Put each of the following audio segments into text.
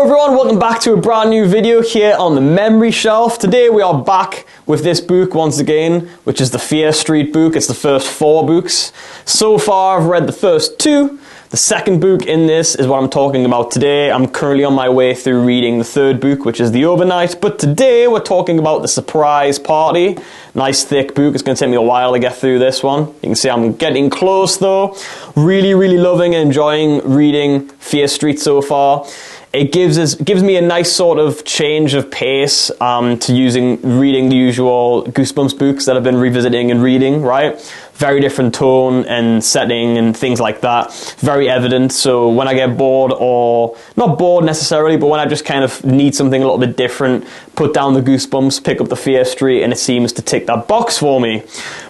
everyone, welcome back to a brand new video here on the memory shelf. Today we are back with this book once again, which is the Fear Street book. It's the first 4 books. So far I've read the first 2. The second book in this is what I'm talking about today. I'm currently on my way through reading the 3rd book, which is The Overnight. But today we're talking about The Surprise Party. Nice thick book. It's going to take me a while to get through this one. You can see I'm getting close though. Really loving and enjoying reading Fear Street so far. It gives me a nice sort of change of pace to reading the usual Goosebumps books that I've been revisiting and reading, right? Very different tone and setting and things like that. Very evident. So when I get bored, or not bored necessarily, but when I just kind of need something a little bit different, put down the Goosebumps, pick up the Fear Street, and it seems to tick that box for me.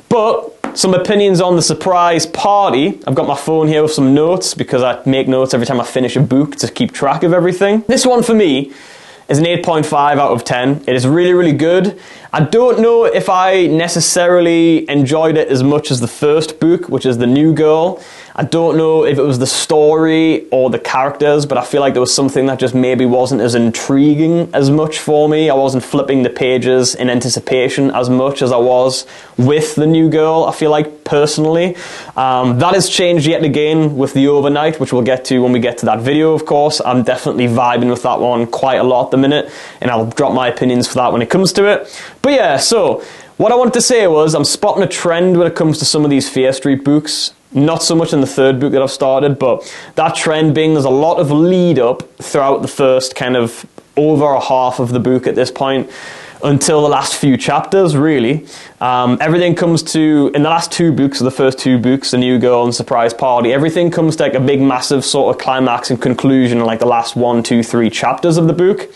But some opinions on The Surprise Party. I've got my phone here with some notes because I make notes every time I finish a book to keep track of everything. This one for me is an 8.5 out of 10. It is really good. I don't know if I necessarily enjoyed it as much as the first book, which is The New Girl. I don't know if it was the story or the characters, but I feel like there was something that just maybe wasn't as intriguing as much for me. I wasn't flipping the pages in anticipation as much as I was with The New Girl, I feel like, personally. That has changed yet again with The Overnight, which we'll get to when we get to that video, of course. I'm definitely vibing with that one quite a lot at the minute, and I'll drop my opinions for that when it comes to it. But yeah, so what I wanted to say was I'm spotting a trend when it comes to some of these Fear Street books. Not so much in the 3rd book that I've started, but that trend being there's a lot of lead up throughout the first kind of over a half of the book at this point until the last few chapters, really. Everything comes to, in the last 2 books, the first 2 books, The New Girl and Surprise Party, everything comes to like a big massive sort of climax and conclusion in like the last 1, 2, 3 chapters of the book.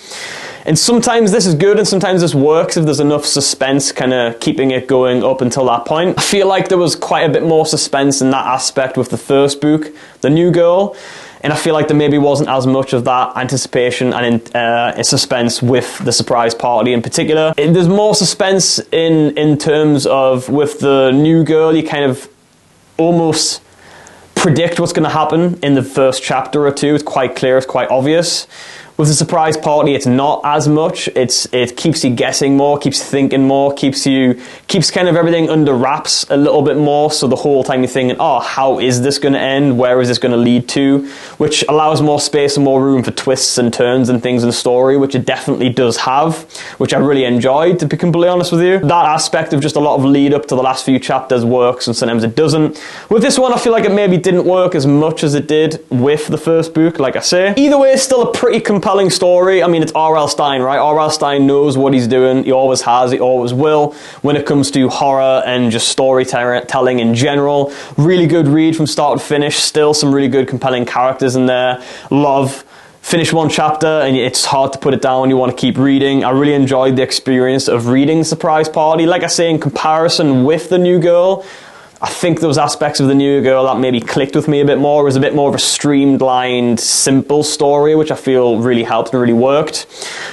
And sometimes this is good and sometimes this works if there's enough suspense kind of keeping it going up until that point. I feel like there was quite a bit more suspense in that aspect with the first book, The New Girl, and I feel like there maybe wasn't as much of that anticipation and suspense with The Surprise Party in particular. There's more suspense in terms of with The New Girl, you kind of almost predict what's going to happen in the first chapter or 2. It's quite clear, it's quite obvious. With The Surprise Party, it's not as much. It keeps you guessing more, keeps thinking more, keeps kind of everything under wraps a little bit more. So the whole time you're thinking, oh, how is this going to end? Where is this going to lead to? Which allows more space and more room for twists and turns and things in the story, which it definitely does have, which I really enjoyed, to be completely honest with you. That aspect of just a lot of lead up to the last few chapters works, and sometimes it doesn't. With this one, I feel like it maybe didn't work as much as it did with the first book, like I say. Either way, it's still a pretty compelling story. I mean, it's R.L. Stine, right? R.L. Stine knows what he's doing. He always has, he always will, when it comes to horror and just storytelling in general. Really good read from start to finish. Still some really good, compelling characters in there. Finish one chapter and it's hard to put it down. You want to keep reading. I really enjoyed the experience of reading Surprise Party. Like I say, in comparison with The New Girl, I think those aspects of The New Girl that maybe clicked with me a bit more. It was a bit more of a streamlined, simple story, which I feel really helped and really worked.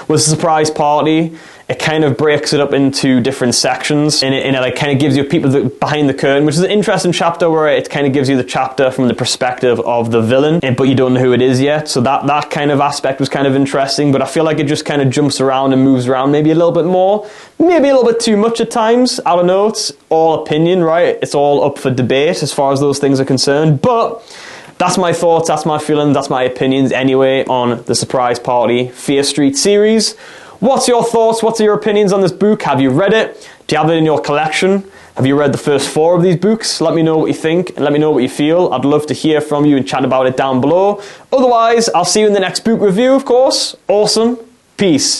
With The Surprise Party, it kind of breaks it up into different sections, and it like kind of gives you people behind the curtain, which is an interesting chapter where it kind of gives you the chapter from the perspective of the villain, but you don't know who it is yet. So that kind of aspect was kind of interesting, but I feel like it just kind of jumps around and moves around maybe a little bit more, maybe a little bit too much at times. I don't know. It's all opinion, right? It's all up for debate as far as those things are concerned, but that's my thoughts, that's my feelings, that's my opinions anyway on the Surprise Party Fear Street series. What's your thoughts? What's your opinions on this book? Have you read it? Do you have it in your collection? Have you read the first 4 of these books? Let me know what you think and let me know what you feel. I'd love to hear from you and chat about it down below. Otherwise, I'll see you in the next book review, of course. Awesome. Peace.